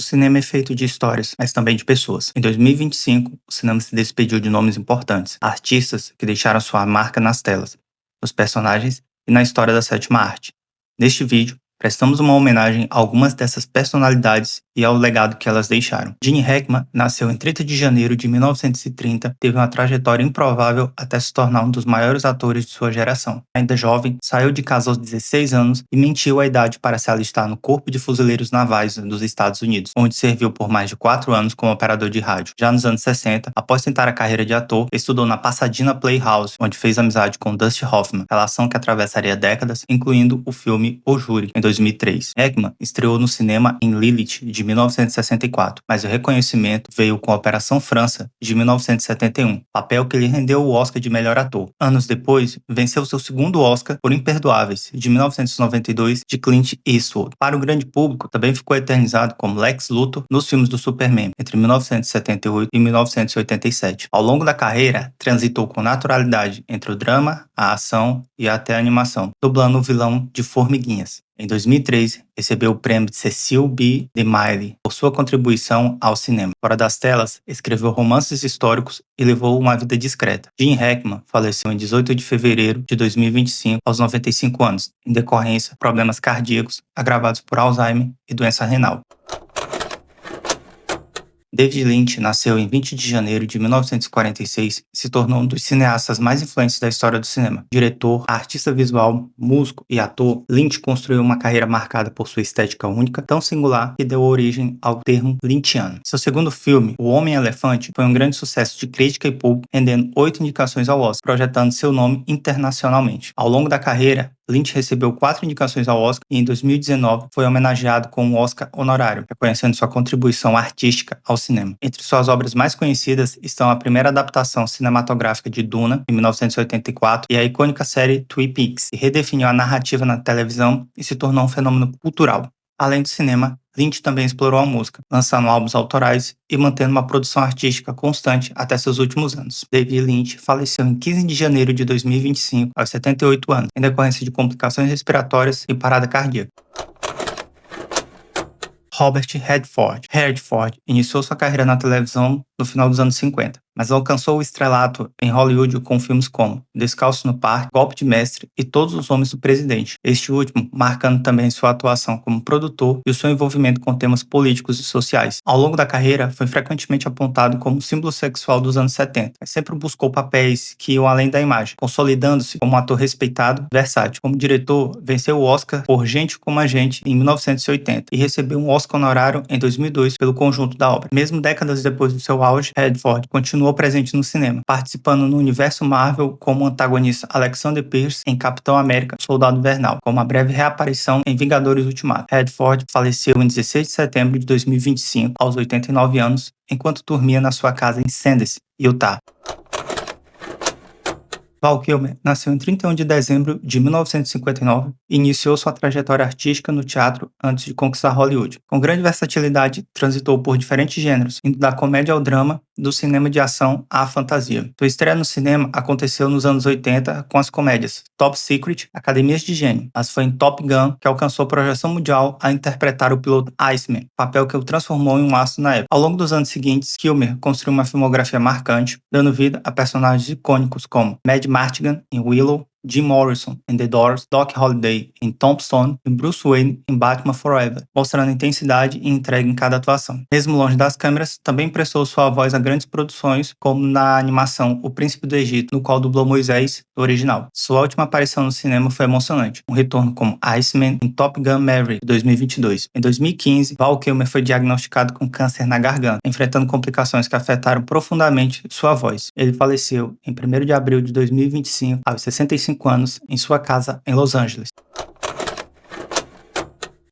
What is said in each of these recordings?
cinema é feito de histórias, mas também de pessoas. Em 2025, o cinema se despediu de nomes importantes, artistas que deixaram sua marca nas telas, nos personagens e na história da sétima arte. Neste vídeo, prestamos uma homenagem a algumas dessas personalidades e ao legado que elas deixaram. Gene Hackman nasceu em 30 de janeiro de 1930, teve uma trajetória improvável até se tornar um dos maiores atores de sua geração. Ainda jovem, saiu de casa aos 16 anos e mentiu a idade para se alistar no Corpo de Fuzileiros Navais dos Estados Unidos, onde serviu por mais de 4 anos como operador de rádio. Já nos anos 60, após tentar a carreira de ator, estudou na Pasadena Playhouse, onde fez amizade com Dustin Hoffman, relação que atravessaria décadas, incluindo o filme O Júri, em 2003. Hackman estreou no cinema em Lilith, de 1964, mas o reconhecimento veio com a Operação França, de 1971, papel que lhe rendeu o Oscar de melhor ator. Anos depois, venceu seu segundo Oscar por Imperdoáveis, de 1992, de Clint Eastwood. Para o grande público, também ficou eternizado como Lex Luthor nos filmes do Superman, entre 1978 e 1987. Ao longo da carreira, transitou com naturalidade entre o drama, a ação e até a animação, dublando o vilão de Formiguinhas. Em 2003, recebeu o prêmio de Cecil B. DeMille por sua contribuição ao cinema. Fora das telas, escreveu romances históricos e levou uma vida discreta. Gene Hackman faleceu em 18 de fevereiro de 2025, aos 95 anos, em decorrência de problemas cardíacos agravados por Alzheimer e doença renal. David Lynch nasceu em 20 de janeiro de 1946 e se tornou um dos cineastas mais influentes da história do cinema. Diretor, artista visual, músico e ator, Lynch construiu uma carreira marcada por sua estética única, tão singular que deu origem ao termo lynchiano. Seu segundo filme, O Homem-Elefante, foi um grande sucesso de crítica e público, rendendo 8 indicações ao Oscar, projetando seu nome internacionalmente. Ao longo da carreira, Lynch recebeu 4 indicações ao Oscar e em 2019 foi homenageado com um Oscar honorário, reconhecendo sua contribuição artística ao cinema. Entre suas obras mais conhecidas estão a primeira adaptação cinematográfica de Duna, em 1984, e a icônica série Twin Peaks, que redefiniu a narrativa na televisão e se tornou um fenômeno cultural. Além do cinema, Lynch também explorou a música, lançando álbuns autorais e mantendo uma produção artística constante até seus últimos anos. David Lynch faleceu em 15 de janeiro de 2025, aos 78 anos, em decorrência de complicações respiratórias e parada cardíaca. Robert Redford. Redford iniciou sua carreira na televisão no final dos anos 50, mas alcançou o estrelato em Hollywood com filmes como Descalço no Parque, Golpe de Mestre e Todos os Homens do Presidente, este último marcando também sua atuação como produtor e o seu envolvimento com temas políticos e sociais. Ao longo da carreira, foi frequentemente apontado como símbolo sexual dos anos 70, mas sempre buscou papéis que iam além da imagem, consolidando-se como um ator respeitado e versátil. Como diretor, venceu o Oscar por Gente como a Gente em 1980 e recebeu um Oscar honorário em 2002 pelo conjunto da obra. Mesmo décadas depois do seu auge, Redford continuou presente no cinema, participando no universo Marvel como o antagonista Alexander Pierce em Capitão América Soldado Invernal, com uma breve reaparição em Vingadores Ultimato. Redford faleceu em 16 de setembro de 2025, aos 89 anos, enquanto dormia na sua casa em Sanders, Utah. Val Kilmer nasceu em 31 de dezembro de 1959 e iniciou sua trajetória artística no teatro antes de conquistar Hollywood. Com grande versatilidade, transitou por diferentes gêneros, indo da comédia ao drama, do cinema de ação à fantasia. Sua estreia no cinema aconteceu nos anos 80 com as comédias Top Secret, Academias de Gênio, mas foi em Top Gun que alcançou projeção mundial a interpretar o piloto Iceman, papel que o transformou em um astro na época. Ao longo dos anos seguintes, Kilmer construiu uma filmografia marcante, dando vida a personagens icônicos como Mad Martigan em Willow, Jim Morrison em The Doors, Doc Holliday em Tombstone e Bruce Wayne em Batman Forever, mostrando intensidade e entrega em cada atuação. Mesmo longe das câmeras, também prestou sua voz a grandes produções, como na animação O Príncipe do Egito, no qual dublou Moisés, do original. Sua última aparição no cinema foi emocionante, um retorno como Iceman em Top Gun Maverick, de 2022. Em 2015, Val Kilmer foi diagnosticado com câncer na garganta, enfrentando complicações que afetaram profundamente sua voz. Ele faleceu em 1º de abril de 2025, aos 65 anos, em sua casa em Los Angeles.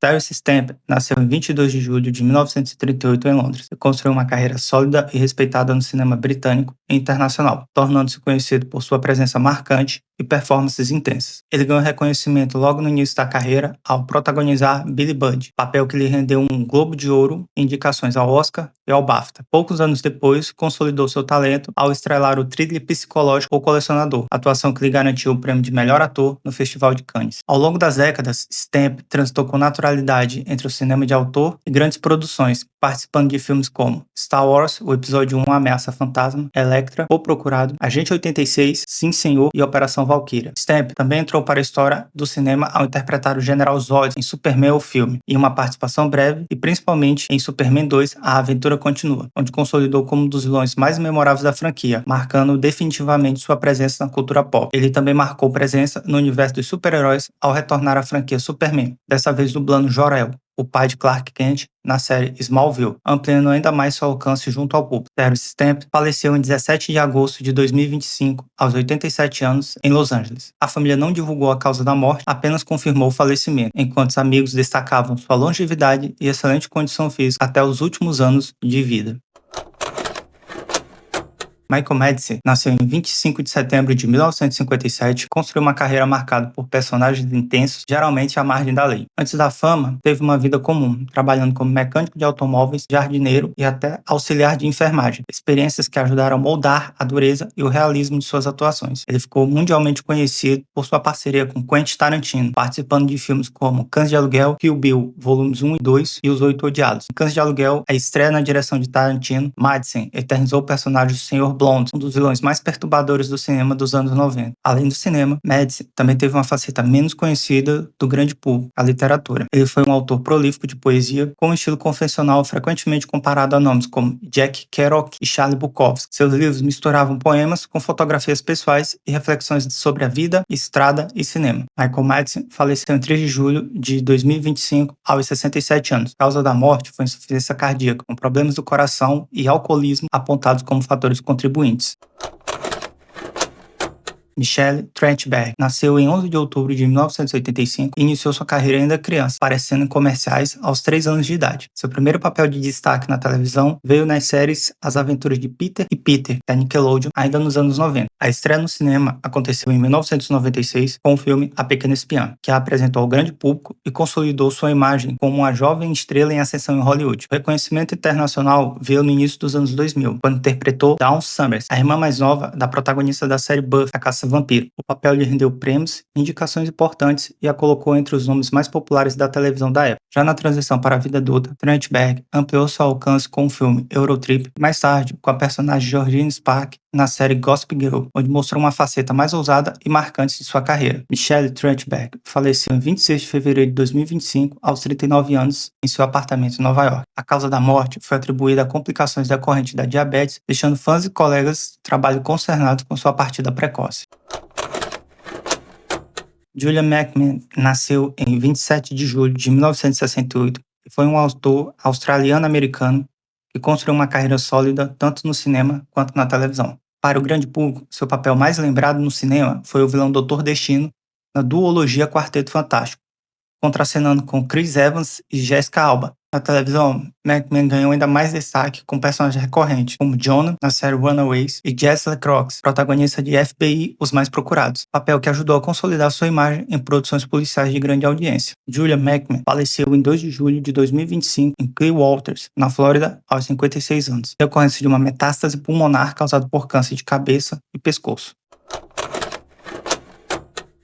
Terence Stamp nasceu em 22 de julho de 1938 em Londres e construiu uma carreira sólida e respeitada no cinema britânico e internacional, tornando-se conhecido por sua presença marcante e performances intensas. Ele ganhou reconhecimento logo no início da carreira ao protagonizar Billy Budd, papel que lhe rendeu um Globo de Ouro, indicações ao Oscar e ao BAFTA. Poucos anos depois, consolidou seu talento ao estrelar o thriller psicológico O Colecionador, atuação que lhe garantiu o prêmio de melhor ator no Festival de Cannes. Ao longo das décadas, Stamp transitou com naturalidade entre o cinema de autor e grandes produções, participando de filmes como Star Wars, o episódio 1, Ameaça Fantasma, Elektra, O Procurado, Agente 86, Sim Senhor e Operação Valkyria. Stamp também entrou para a história do cinema ao interpretar o General Zod em Superman o filme, em uma participação breve e principalmente em Superman 2, A Aventura Continua, onde consolidou como um dos vilões mais memoráveis da franquia, marcando definitivamente sua presença na cultura pop. Ele também marcou presença no universo dos super-heróis ao retornar à franquia Superman, dessa vez dublando Jor-El, o pai de Clark Kent, na série Smallville, ampliando ainda mais seu alcance junto ao público. Terence Stamp faleceu em 17 de agosto de 2025, aos 87 anos, em Los Angeles. A família não divulgou a causa da morte, apenas confirmou o falecimento, enquanto os amigos destacavam sua longevidade e excelente condição física até os últimos anos de vida. Michael Madsen nasceu em 25 de setembro de 1957 e construiu uma carreira marcada por personagens intensos, geralmente à margem da lei. Antes da fama, teve uma vida comum, trabalhando como mecânico de automóveis, jardineiro e até auxiliar de enfermagem, experiências que ajudaram a moldar a dureza e o realismo de suas atuações. Ele ficou mundialmente conhecido por sua parceria com Quentin Tarantino, participando de filmes como Cães de Aluguel, Kill Bill, volumes 1 e 2 e Os Oito Odiados. Em Cães de Aluguel, a estreia na direção de Tarantino, Madsen eternizou o personagem do Sr. Blonde, um dos vilões mais perturbadores do cinema dos anos 90. Além do cinema, Madsen também teve uma faceta menos conhecida do grande público, a literatura. Ele foi um autor prolífico de poesia, com um estilo convencional frequentemente comparado a nomes como Jack Kerouac e Charlie Bukowski. Seus livros misturavam poemas com fotografias pessoais e reflexões sobre a vida, estrada e cinema. Michael Madsen faleceu em 3 de julho de 2025, aos 67 anos. A causa da morte foi insuficiência cardíaca, com problemas do coração e alcoolismo apontados como fatores contribuintes. Michelle Trachtenberg nasceu em 11 de outubro de 1985 e iniciou sua carreira ainda criança, aparecendo em comerciais aos 3 anos de idade. Seu primeiro papel de destaque na televisão veio nas séries As Aventuras de Peter e Peter, da Nickelodeon, ainda nos anos 90. A estreia no cinema aconteceu em 1996 com o filme A Pequena Espiã, que a apresentou ao grande público e consolidou sua imagem como uma jovem estrela em ascensão em Hollywood. O reconhecimento internacional veio no início dos anos 2000, quando interpretou Dawn Summers, a irmã mais nova da protagonista da série Buffy, a Caça-Vampiro. O papel lhe rendeu prêmios, indicações importantes e a colocou entre os nomes mais populares da televisão da época. Já na transição para a vida adulta, Trachtenberg ampliou seu alcance com o filme Eurotrip e, mais tarde, com a personagem Georgina Spark na série Gossip Girl, onde mostrou uma faceta mais ousada e marcante de sua carreira. Michelle Trachtenberg faleceu em 26 de fevereiro de 2025, aos 39 anos, em seu apartamento em Nova York. A causa da morte foi atribuída a complicações decorrentes da diabetes, deixando fãs e colegas de trabalho consternados com sua partida precoce. Julia McMahon nasceu em 27 de julho de 1968 e foi um autor australiano-americano que construiu uma carreira sólida tanto no cinema quanto na televisão. Para o grande público, seu papel mais lembrado no cinema foi o vilão Dr. Destino na duologia Quarteto Fantástico, contracenando com Chris Evans e Jessica Alba. Na televisão, McMahon ganhou ainda mais destaque com personagens recorrentes, como Jonah, na série Runaways, e Jess LeCroix, protagonista de FBI, Os Mais Procurados, papel que ajudou a consolidar sua imagem em produções policiais de grande audiência. Julia McMahon faleceu em 2 de julho de 2025 em Clearwaters, na Flórida, aos 56 anos, decorrência de uma metástase pulmonar causada por câncer de cabeça e pescoço.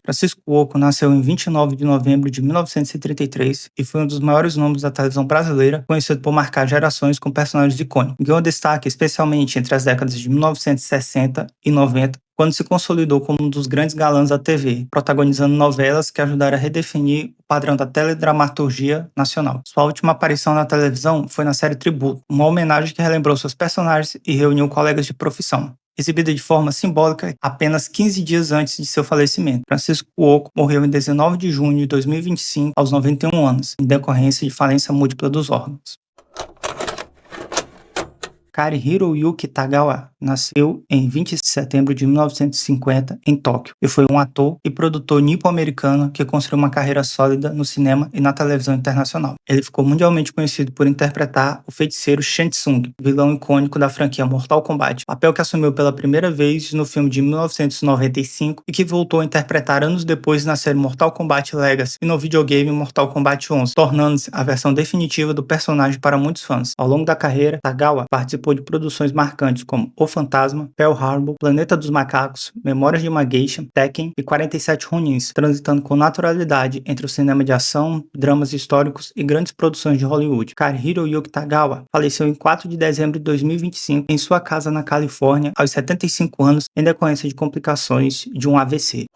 Francisco Cuoco nasceu em 29 de novembro de 1933 e foi um dos maiores nomes da televisão brasileira, conhecido por marcar gerações com personagens icônicos. Ganhou destaque especialmente entre as décadas de 1960 e 90, quando se consolidou como um dos grandes galãs da TV, protagonizando novelas que ajudaram a redefinir o padrão da teledramaturgia nacional. Sua última aparição na televisão foi na série Tributo, uma homenagem que relembrou seus personagens e reuniu colegas de profissão. Exibida de forma simbólica apenas 15 dias antes de seu falecimento. Francisco Cuoco morreu em 19 de junho de 2025, aos 91 anos, em decorrência de falência múltipla dos órgãos. Kari Hiroyuki Tagawa nasceu em 20 de setembro de 1950 em Tóquio e foi um ator e produtor nipo-americano que construiu uma carreira sólida no cinema e na televisão internacional. Ele ficou mundialmente conhecido por interpretar o feiticeiro Shang Tsung, vilão icônico da franquia Mortal Kombat, papel que assumiu pela primeira vez no filme de 1995 e que voltou a interpretar anos depois na série Mortal Kombat Legacy e no videogame Mortal Kombat 11, tornando-se a versão definitiva do personagem para muitos fãs. Ao longo da carreira, Tagawa participou de produções marcantes como O Fantasma, Pearl Harbor, Planeta dos Macacos, Memórias de uma Geisha, Tekken e 47 Ronins, transitando com naturalidade entre o cinema de ação, dramas históricos e grandes produções de Hollywood. Karihiro Yuki Tagawa faleceu em 4 de dezembro de 2025 em sua casa na Califórnia, aos 75 anos, em decorrência de complicações de um AVC.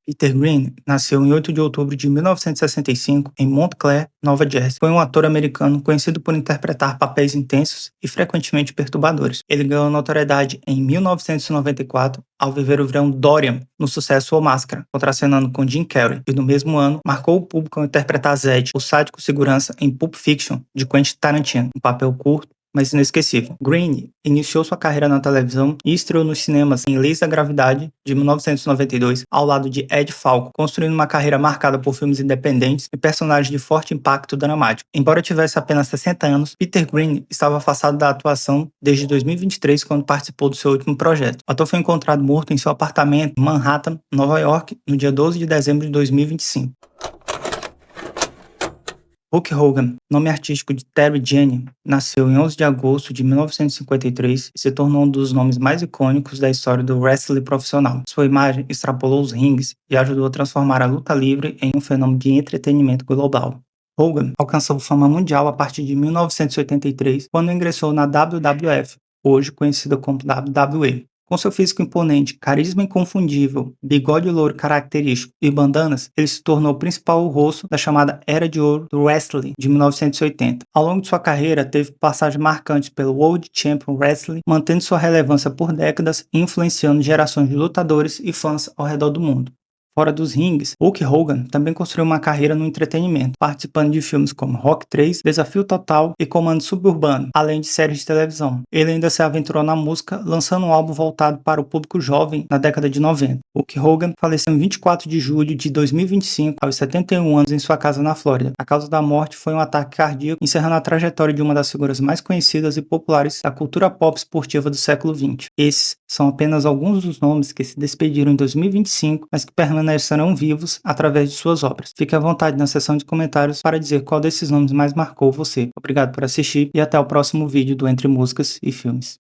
Peter Green nasceu em 8 de outubro de 1965 em Montclair, Nova Jersey. Foi um ator americano conhecido por interpretar papéis intensos e frequentemente perturbadores. Ele ganhou notoriedade em 1994 ao viver o vilão Dorian no sucesso O Máscara, contracenando com Jim Carrey, e no mesmo ano marcou o público ao interpretar Zed, o sádico segurança em Pulp Fiction, de Quentin Tarantino, um papel curto mas inesquecível. Green iniciou sua carreira na televisão e estreou nos cinemas em Leis da Gravidade, de 1992, ao lado de Ed Falco, construindo uma carreira marcada por filmes independentes e personagens de forte impacto dramático. Embora tivesse apenas 60 anos, Peter Green estava afastado da atuação desde 2023, quando participou do seu último projeto. O ator foi encontrado morto em seu apartamento em Manhattan, Nova York, no dia 12 de dezembro de 2025. Hulk Hogan, nome artístico de Terry Janney, nasceu em 11 de agosto de 1953 e se tornou um dos nomes mais icônicos da história do wrestling profissional. Sua imagem extrapolou os rings e ajudou a transformar a luta livre em um fenômeno de entretenimento global. Hogan alcançou fama mundial a partir de 1983, quando ingressou na WWF, hoje conhecida como WWE. Com seu físico imponente, carisma inconfundível, bigode louro característico e bandanas, ele se tornou o principal rosto da chamada Era de Ouro do Wrestling de 1980. Ao longo de sua carreira, teve passagens marcantes pelo World Champion Wrestling, mantendo sua relevância por décadas e influenciando gerações de lutadores e fãs ao redor do mundo. Fora dos rings, Hulk Hogan também construiu uma carreira no entretenimento, participando de filmes como Rock 3, Desafio Total e Comando Suburbano, além de séries de televisão. Ele ainda se aventurou na música, lançando um álbum voltado para o público jovem na década de 90. Hulk Hogan faleceu em 24 de julho de 2025, aos 71 anos, em sua casa na Flórida. A causa da morte foi um ataque cardíaco, encerrando a trajetória de uma das figuras mais conhecidas e populares da cultura pop esportiva do século XX. Esses são apenas alguns dos nomes que se despediram em 2025, mas que permanecerão vivos através de suas obras. Fique à vontade na seção de comentários para dizer qual desses nomes mais marcou você. Obrigado por assistir e até o próximo vídeo do Entre Músicas e Filmes.